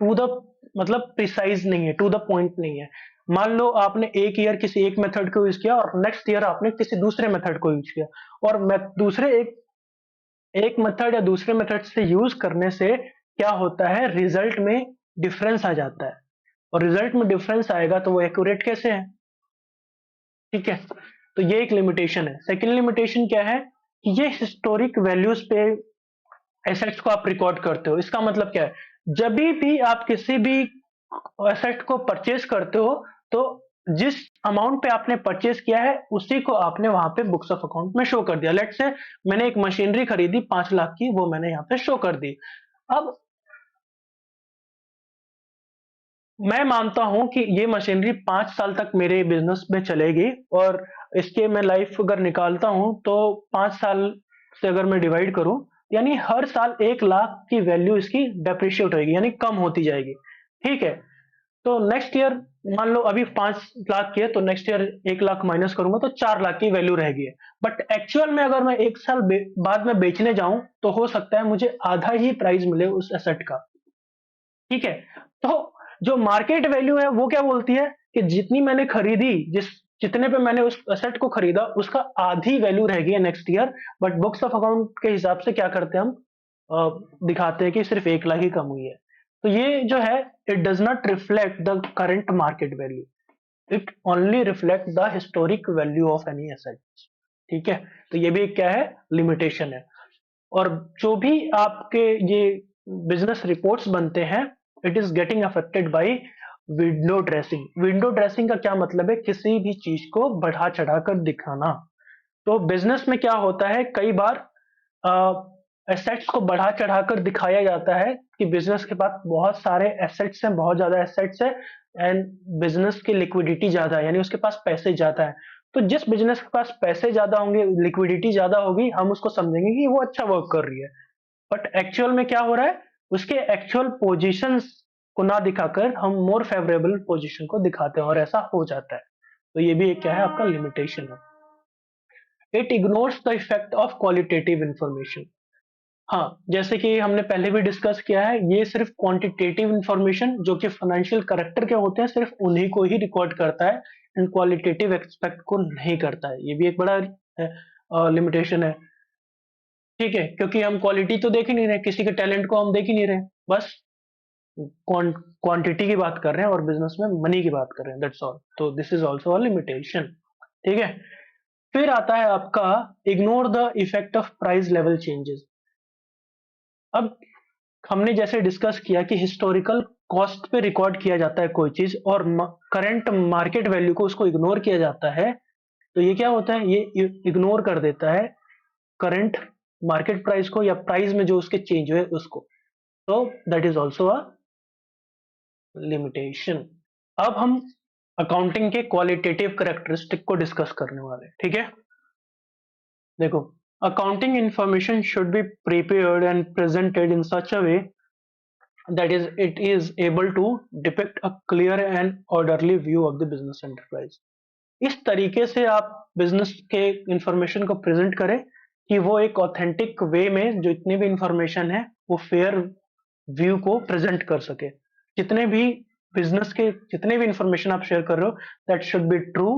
टू द मतलब प्रिसाइज नहीं है, टू द पॉइंट नहीं है। मान लो आपने एक ईयर किसी एक मेथड को यूज किया और नेक्स्ट ईयर आपने किसी दूसरे मेथड को यूज किया, और मैं दूसरे एक एक मेथड या दूसरे मेथड से यूज करने से क्या होता है, रिजल्ट में डिफरेंस आ जाता है। और रिजल्ट में डिफरेंस आएगा तो वो एक्यूरेट कैसे है। ठीक है, तो ये एक लिमिटेशन है। सेकेंड लिमिटेशन क्या है कि ये हिस्टोरिक वैल्यूज पे एसेट्स को आप रिकॉर्ड करते हो। इसका मतलब क्या है, जब भी आप किसी भी एसेट को परचेज करते हो, तो जिस अमाउंट पे आपने परचेज किया है उसी को आपने वहां पे बुक्स ऑफ अकाउंट में शो कर दिया। लेट्स से मैंने एक मशीनरी खरीदी 5 लाख की, वो मैंने यहाँ पे शो कर दी। अब मैं मानता हूं कि ये मशीनरी 5 साल तक मेरे बिजनेस में चलेगी, और इसके मैं लाइफ अगर निकालता हूं तो 5 साल से अगर मैं डिवाइड करूं, यानी हर साल 1 लाख की वैल्यू इसकी डेप्रिशिएट होगी, यानी कम होती जाएगी। ठीक है, तो नेक्स्ट ईयर मान लो अभी 5 लाख की है, तो नेक्स्ट ईयर 1 लाख माइनस करूंगा तो 4 लाख की वैल्यू रहेगी। बट एक्चुअल में अगर मैं 1 साल बाद में बेचने जाऊं तो हो सकता है मुझे आधा ही प्राइस मिले उस एसेट का। ठीक है, तो जो मार्केट वैल्यू है वो क्या बोलती है कि जितनी मैंने खरीदी, जितने पे मैंने उस एसेट को खरीदा, उसका आधी वैल्यू रहेगी next year. But books of account के हिसाब से क्या करते हैं हम, दिखाते हैं कि सिर्फ 1 लाख ही कम हुई है। तो ये जो है, it does not reflect the current market value, it only reflect the historic value of any asset. ठीक है, तो ये भी क्या है, लिमिटेशन है। और जो भी आपके ये बिजनेस रिपोर्ट्स बनते हैं, it is getting affected by window dressing. Window dressing का क्या मतलब है, किसी भी चीज को बढ़ा चढ़ाकर दिखाना। तो बिजनेस में क्या होता है, कई बार एसेट्स को बढ़ा चढ़ाकर दिखाया जाता है कि बिजनेस के पास बहुत सारे एसेट्स हैं, बहुत ज्यादा एसेट्स है, एंड बिजनेस की लिक्विडिटी ज्यादा है, यानी उसके पास पैसे ज्यादा है। तो जिस बिजनेस के पास पैसे ज्यादा होंगे, लिक्विडिटी ज्यादा होगी, हम उसको समझेंगे कि वो अच्छा वर्क कर रही है। बट एक्चुअल में क्या हो रहा है, उसके एक्चुअल पोजीशंस को ना दिखाकर हम मोर फेवरेबल पोजीशन को दिखाते हैं, और ऐसा हो जाता है। तो ये भी एक क्या है, आपका लिमिटेशन है। It ignores the effect of qualitative information. हाँ, जैसे कि हमने पहले भी डिस्कस किया है, ये सिर्फ क्वांटिटेटिव इंफॉर्मेशन जो कि फाइनेंशियल करेक्टर के होते हैं, सिर्फ उन्हीं को ही रिकॉर्ड करता है, एंड क्वालिटेटिव एक्सपेक्ट को नहीं करता है। ये भी एक बड़ा लिमिटेशन है। ठीक है, क्योंकि हम क्वालिटी तो देख ही नहीं रहे, किसी के टैलेंट को हम देख ही नहीं रहे, बस क्वांटिटी की बात कर रहे हैं और बिजनेस में मनी की बात कर रहे हैं, दैट्स ऑल। तो this is also a limitation. ठीक है, फिर आता है आपका ignore the effect of price level changes. अब हमने जैसे डिस्कस किया कि हिस्टोरिकल कॉस्ट पे रिकॉर्ड किया जाता है कोई चीज, और करंट मार्केट वैल्यू को उसको इग्नोर किया जाता है, तो ये क्या होता है, ये इग्नोर कर देता है करंट मार्केट प्राइस को, या प्राइस में जो उसके चेंज हुए उसको। तो that is also a limitation. अब हम अकाउंटिंग के क्वालिटेटिव करेक्टरिस्टिक को डिस्कस करने वाले हैं। ठीक है, देखो, accounting information should be prepared and presented in such a way that is it is able to depict a clear and orderly view of the business enterprise। इस तरीके से आप बिजनेस के इंफॉर्मेशन को प्रेजेंट करें कि वो एक ऑथेंटिक वे में जो इतनी भी इंफॉर्मेशन है वो फेयर व्यू को प्रेजेंट कर सके। जितने भी बिजनेस के जितने भी इंफॉर्मेशन आप शेयर कर रहे हो, that should be true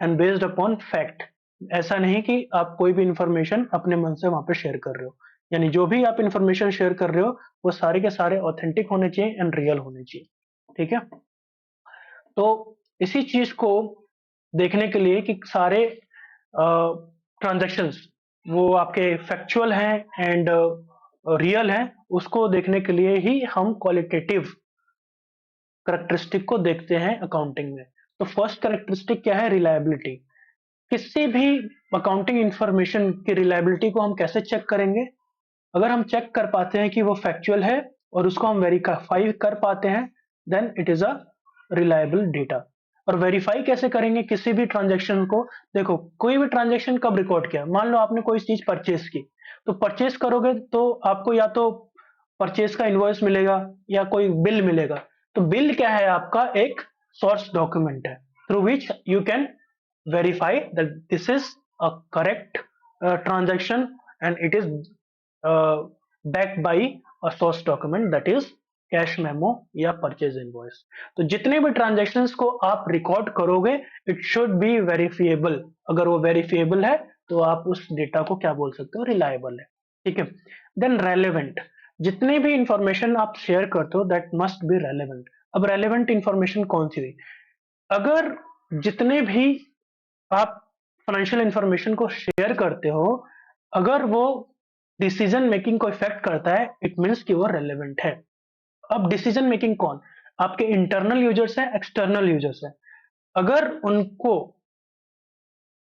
and based upon fact. ऐसा नहीं कि आप कोई भी इंफॉर्मेशन अपने मन से वहां पे शेयर कर रहे हो, यानी जो भी आप इंफॉर्मेशन शेयर कर रहे हो वो सारे के सारे ऑथेंटिक होने चाहिए एंड रियल होने चाहिए। ठीक है, तो इसी चीज को देखने के लिए कि सारे ट्रांजैक्शंस वो आपके फैक्चुअल हैं एंड रियल हैं, उसको देखने के लिए ही हम क्वालिटेटिव करेक्टरिस्टिक को देखते हैं अकाउंटिंग में। तो फर्स्ट करेक्टरिस्टिक क्या है, रिलायबिलिटी। किसी भी अकाउंटिंग इंफॉर्मेशन की रिलायबिलिटी को हम कैसे चेक करेंगे? अगर हम चेक कर पाते हैं कि वो फैक्चुअल है और उसको हम वेरीफाई कर पाते हैं, then it is a reliable data. और वेरीफाई कैसे करेंगे किसी भी ट्रांजेक्शन को? देखो, कोई भी ट्रांजेक्शन कब रिकॉर्ड किया, मान लो आपने कोई चीज परचेज की, तो परचेज करोगे तो आपको या तो परचेज का इनवॉइस मिलेगा या कोई बिल मिलेगा। तो बिल क्या है? आपका एक सोर्स डॉक्यूमेंट है through which you can verify that this is a correct transaction and it is backed by a source document that is cash memo या परचेज इनवॉइस। तो जितने भी ट्रांजेक्शन्स को आप रिकॉर्ड करोगे, इट शुड बी वेरीफिएबल। अगर वो वेरीफिएबल है तो आप उस डेटा को क्या बोल सकते हो? रिलायबल है। ठीक है। देन रेलेवेंट, जितने भी इंफॉर्मेशन आप शेयर करते हो दैट मस्ट बी रेलेवेंट। अब रेलेवेंट इंफॉर्मेशन कौन सी हुई? अगर जितने भी आप फाइनेंशियल इंफॉर्मेशन को शेयर करते हो, अगर वो डिसीजन मेकिंग को इफेक्ट करता है, इट मीन्स कि वो रेलेवेंट है। अब डिसीजन मेकिंग कौन? आपके इंटरनल यूजर्स हैं, एक्सटर्नल यूजर्स हैं। अगर उनको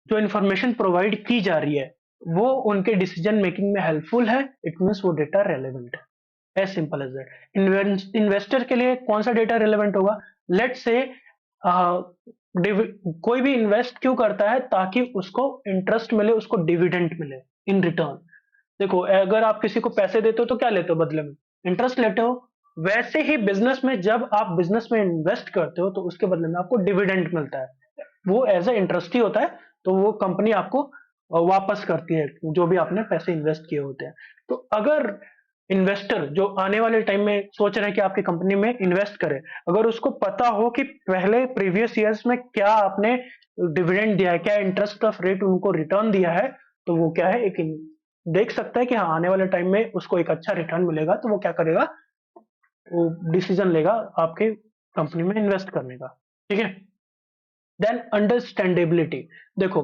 जो इंफॉर्मेशन प्रोवाइड की जा रही है वो उनके डिसीजन मेकिंग में हेल्पफुल है, इट मीन्स वो डेटा रेलेवेंट है। As simple as that. Investor के लिए कौन सा डेटा रेलेवेंट होगा? लेट से कोई भी इन्वेस्ट क्यों करता है? ताकि उसको इंटरेस्ट मिले, उसको डिविडेंड मिले इन रिटर्न। देखो, अगर आप किसी को पैसे देते हो तो क्या लेते हो बदले में? इंटरेस्ट लेते हो। वैसे ही बिजनेस में जब आप बिजनेस में इन्वेस्ट करते हो तो उसके बदले में आपको डिविडेंड मिलता है। वो एज ए इंटरेस्ट ही होता है, तो वो कंपनी आपको वापस करती है जो भी आपने पैसे इन्वेस्ट किए होते हैं। तो अगर इन्वेस्टर जो आने वाले टाइम में सोच रहे हैं कि आपकी कंपनी में इन्वेस्ट करे, अगर उसको पता हो कि पहले प्रीवियस ईयर्स में क्या आपने डिविडेंड दिया है, क्या इंटरेस्ट ऑफ रेट उनको रिटर्न दिया है, तो वो क्या है, एक देख सकता है कि हाँ आने वाले टाइम में उसको एक अच्छा रिटर्न मिलेगा, तो वो क्या करेगा? वो डिसीजन लेगा आपके कंपनी में इन्वेस्ट करने का। ठीक है। Then understandability. देखो,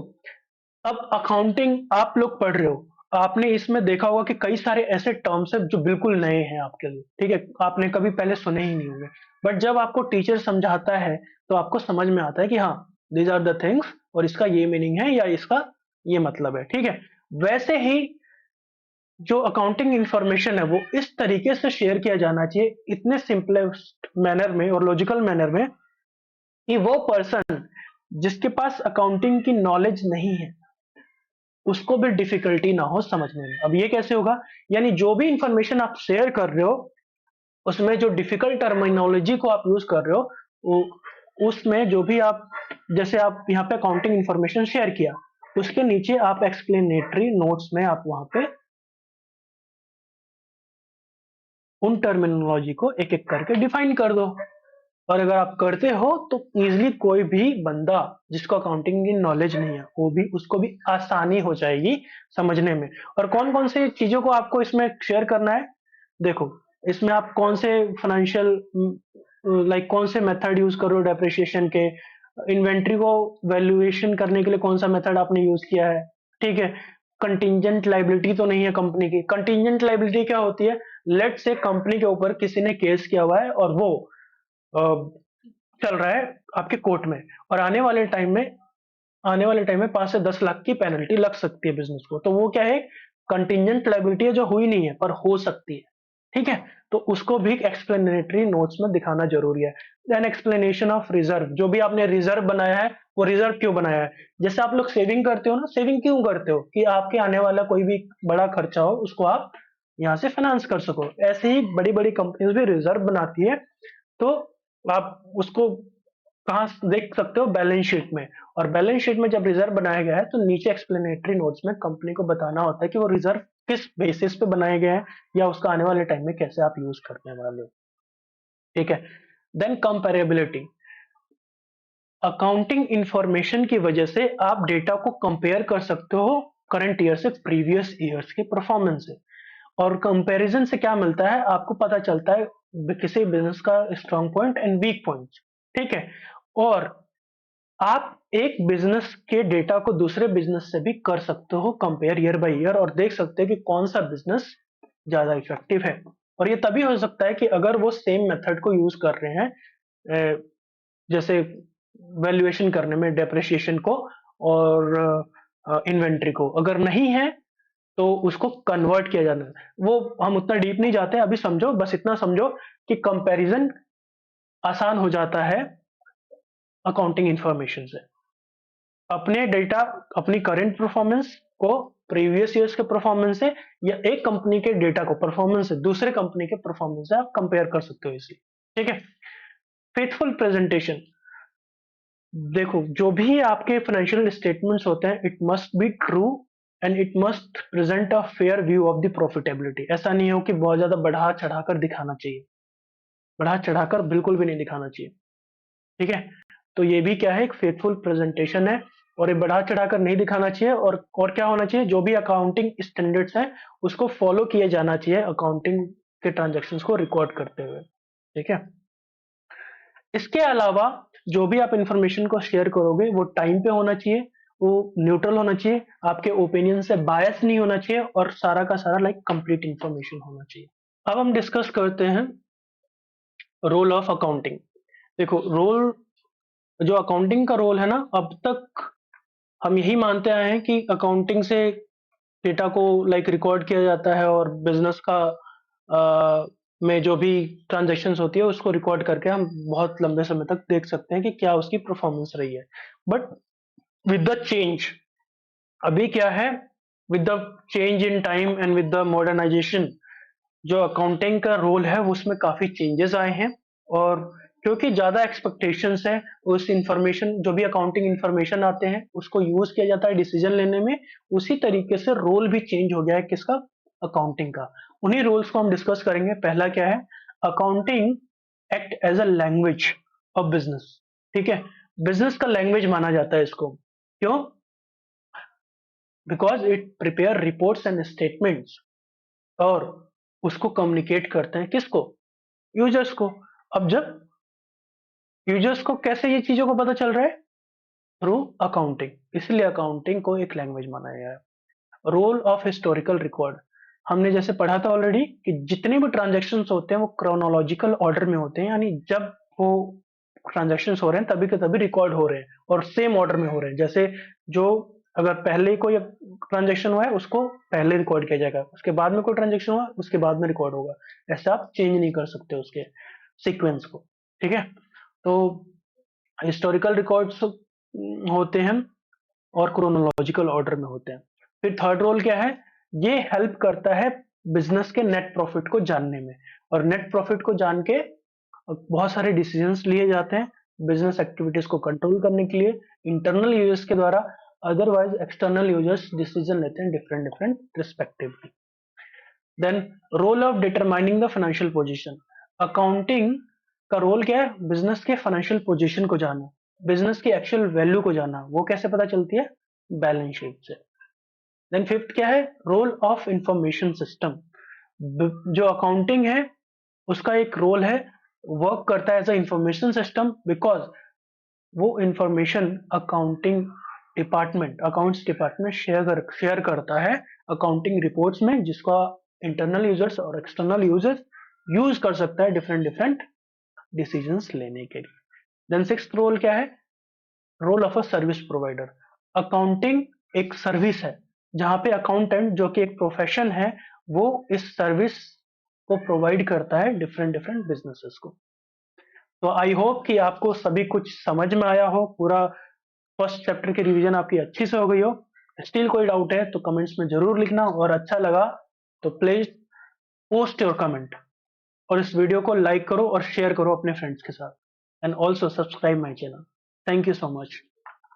अब अकाउंटिंग आप लोग पढ़ रहे हो, आपने इसमें देखा होगा कि कई सारे ऐसे टर्म्स हैं जो बिल्कुल नए हैं आपके लिए। ठीक है, आपने कभी पहले सुने ही नहीं होंगे, बट जब आपको टीचर समझाता है तो आपको समझ में आता है कि हाँ, दीज आर द थिंग्स और इसका ये मीनिंग है या इसका ये मतलब है। ठीक है। वैसे ही जो अकाउंटिंग इंफॉर्मेशन है वो इस तरीके से शेयर किया जाना चाहिए, इतने सिंपलेस्ट मैनर में और लॉजिकल मैनर में, कि वो पर्सन जिसके पास अकाउंटिंग की नॉलेज नहीं है उसको भी डिफिकल्टी ना हो समझने में। अब ये कैसे होगा? यानी जो भी इंफॉर्मेशन आप शेयर कर रहे हो उसमें जो डिफिकल्ट टर्मिनोलॉजी को आप यूज कर रहे हो, उसमें जो भी आप, जैसे आप यहाँ पे अकाउंटिंग इंफॉर्मेशन शेयर किया, उसके नीचे आप एक्सप्लेनेटरी नोट्स में आप वहां पे उन टर्मिनोलॉजी को एक एक करके डिफाइन कर दो। और अगर आप करते हो तो इजिली कोई भी बंदा जिसको अकाउंटिंग की नॉलेज नहीं है वो भी, उसको भी आसानी हो जाएगी समझने में। और कौन कौन से चीजों को आपको इसमें शेयर करना है? देखो, इसमें आप कौन से फाइनेंशियल, लाइक कौन से मेथड यूज करो डेप्रिसिएशन के, इन्वेंट्री को वैल्यूएशन करने के लिए कौन सा मेथड आपने यूज किया है। ठीक है। कंटिंजेंट लाइबिलिटी तो नहीं है कंपनी की। कंटिंजेंट लाइबिलिटी क्या होती है? लेट से कंपनी के ऊपर किसी ने केस किया हुआ है और वो अ, चल रहा है आपके कोर्ट में, और आने वाले टाइम में 5 से 10 लाख की पेनल्टी लग सकती है बिजनेस को, तो वो क्या है? कंटिंजेंट लायबिलिटी है जो हुई नहीं है पर हो सकती है। ठीक है। तो उसको भी एक्सप्लेनेटरी नोट्स में दिखाना जरूरी है। देन एक्सप्लेनेशन ऑफ रिजर्व, जो भी आपने रिजर्व बनाया है वो रिजर्व क्यों बनाया है? जैसे आप लोग सेविंग करते हो ना, सेविंग क्यों करते हो? कि आपके आने वाला कोई भी बड़ा खर्चा हो उसको आप यहाँ से फाइनेंस कर सको। ऐसे ही बड़ी बड़ी कंपनीज भी रिजर्व बनाती है, तो आप उसको कहाँ देख सकते हो? बैलेंस शीट में। और बैलेंस शीट में जब रिजर्व बनाया गया है तो नीचे एक्सप्लेनेटरी नोट्स में कंपनी को बताना होता है कि वो रिजर्व किस बेसिस पे बनाए गए हैं या उसका आने वाले टाइम में कैसे आप यूज करने वाले हो। ठीक है। Then comparability. अकाउंटिंग इंफॉर्मेशन की वजह से आप डेटा को कंपेयर कर सकते हो करंट ईयर से प्रीवियस ईयर्स के परफॉर्मेंस से। और कंपैरिजन से क्या मिलता है? आपको पता चलता है किसी बिजनेस का strong point and weak point. ठीक है। और आप एक बिजनेस के डेटा को दूसरे बिजनेस से भी कर सकते हो कंपेयर ईयर बाय ईयर, और देख सकते हो कि कौन सा बिजनेस ज्यादा इफेक्टिव है। और ये तभी हो सकता है कि अगर वो सेम मेथड को यूज कर रहे हैं, जैसे वैल्यूएशन करने में डेप्रिसिएशन को, और इन्वेंट्री को। अगर नहीं है तो उसको कन्वर्ट किया जाना है। वो हम उतना डीप नहीं जाते, अभी समझो, बस इतना समझो कि कंपैरिजन आसान हो जाता है अकाउंटिंग इंफॉर्मेशन से। अपने डेटा, अपनी करंट परफॉर्मेंस को प्रीवियस ईयर्स के परफॉर्मेंस से, या एक कंपनी के डेटा को परफॉर्मेंस से दूसरे कंपनी के परफॉर्मेंस से आप कंपेयर कर सकते हो इसी। ठीक है। Faithful presentation. देखो, जो भी आपके फाइनेंशियल स्टेटमेंट्स होते हैं, it must be true and it must present a fair view of the profitability. ऐसा नहीं हो कि बहुत ज्यादा बढ़ा चढ़ाकर दिखाना चाहिए, बढ़ा चढ़ाकर बिल्कुल भी नहीं दिखाना चाहिए। ठीक है। तो ये भी क्या है, एक फेथफुल प्रेजेंटेशन है, और ये बढ़ा चढ़ाकर नहीं दिखाना चाहिए। और क्या होना चाहिए, जो भी अकाउंटिंग स्टैंडर्ड्स हैं उसको फॉलो किया जाना चाहिए अकाउंटिंग के ट्रांजैक्शंस को रिकॉर्ड करते हुए। ठीक है। इसके अलावा जो भी आप इंफॉर्मेशन को शेयर करोगे वो टाइम पे होना चाहिए, वो न्यूट्रल होना चाहिए, आपके ओपिनियन से बायस नहीं होना चाहिए, और सारा का सारा लाइक कंप्लीट इंफॉर्मेशन होना चाहिए। अब हम डिस्कस करते हैं रोल ऑफ अकाउंटिंग। देखो, रोल, जो अकाउंटिंग का रोल है ना, अब तक हम यही मानते आए हैं कि अकाउंटिंग से डेटा को लाइक रिकॉर्ड किया जाता है, और बिजनेस का में जो भी ट्रांजेक्शन्स होती है उसको रिकॉर्ड करके हम बहुत लंबे समय तक देख सकते हैं कि क्या उसकी परफॉर्मेंस रही है। बट विद द चेंज, अभी क्या है, with the change in time and with the modernisation, जो अकाउंटिंग का रोल है वो उसमें काफी चेंजेस आए हैं। और क्योंकि ज्यादा एक्सपेक्टेशंस है, उस इंफॉर्मेशन, जो भी अकाउंटिंग इंफॉर्मेशन आते हैं उसको यूज किया जाता है डिसीजन लेने में, उसी तरीके से रोल भी चेंज हो गया है किसका, अकाउंटिंग का। उन्हीं रोल्स को हम डिस्कस करेंगे। पहला क्या है, accounting act as a language of business. ठीक है। बिजनेस का लैंग्वेज माना जाता है इसको। क्यों? Because it prepare reports and statements, और उसको कम्युनिकेट करते हैं किसको, यूजर्स को। अब जब यूजर्स को कैसे ये चीजों को पता चल रहा है, थ्रू अकाउंटिंग, इसलिए अकाउंटिंग को एक लैंग्वेज माना गया है। रोल ऑफ हिस्टोरिकल रिकॉर्ड, हमने जैसे पढ़ा था ऑलरेडी कि जितने भी ट्रांजेक्शन होते हैं वो क्रोनोलॉजिकल ऑर्डर में होते हैं, यानी जब वो ट्रांजेक्शन हो रहे हैं तभी के तभी रिकॉर्ड हो रहे हैं, और सेम ऑर्डर में हो रहे हैं। जैसे जो, अगर पहले कोई ट्रांजेक्शन हुआ है उसको पहले रिकॉर्ड किया जाएगा, उसके बाद में कोई ट्रांजेक्शन हुआ उसके बाद में रिकॉर्ड होगा। ऐसा आप चेंज नहीं कर सकते उसके सीक्वेंस को। ठीक है। तो हिस्टोरिकल रिकॉर्ड्स होते हैं और क्रोनोलॉजिकल ऑर्डर में होते हैं। फिर थर्ड रोल क्या है, ये हेल्प करता है बिजनेस के नेट प्रॉफिट को जानने में, और नेट प्रॉफिट को जान के बहुत सारे डिसीजंस लिए जाते हैं बिजनेस एक्टिविटीज को कंट्रोल करने के लिए इंटरनल यूजर्स के द्वारा। अदरवाइज एक्सटर्नल यूजर्स डिसीजन लेते हैं different different respectively. Then role of determining the financial position. Accounting का रोल क्या है, बिजनेस के फाइनेंशियल पोजीशन को जानना, बिजनेस की एक्चुअल वैल्यू को जानना। वो कैसे पता चलती है, बैलेंस शीट से। देन फिफ्थ क्या है, रोल ऑफ इंफॉर्मेशन सिस्टम। जो अकाउंटिंग है उसका एक रोल है, वर्क करता है as a information system, because वो information accounting department, accounts department share करता है अकाउंटिंग रिपोर्ट्स में, जिसका इंटरनल यूजर्स और एक्सटर्नल यूजर्स यूज कर सकता है डिफरेंट डिफरेंट डिसीजंस लेने के लिए। देन सिक्स्थ रोल क्या है, role of a service provider. Accounting एक सर्विस है, जहां पे अकाउंटेंट, जो कि एक प्रोफेशन है, वो इस सर्विस को प्रोवाइड करता है डिफरेंट डिफरेंट बिजनेसेस को। तो आई होप कि आपको सभी कुछ समझ में आया हो, पूरा फर्स्ट चैप्टर की रिवीजन आपकी अच्छी से हो गई हो। स्टिल कोई डाउट है तो कमेंट्स में जरूर लिखना, और अच्छा लगा तो प्लीज पोस्ट योर कमेंट, और इस वीडियो को लाइक करो और शेयर करो अपने फ्रेंड्स के साथ, and also subscribe my channel. Thank you so much.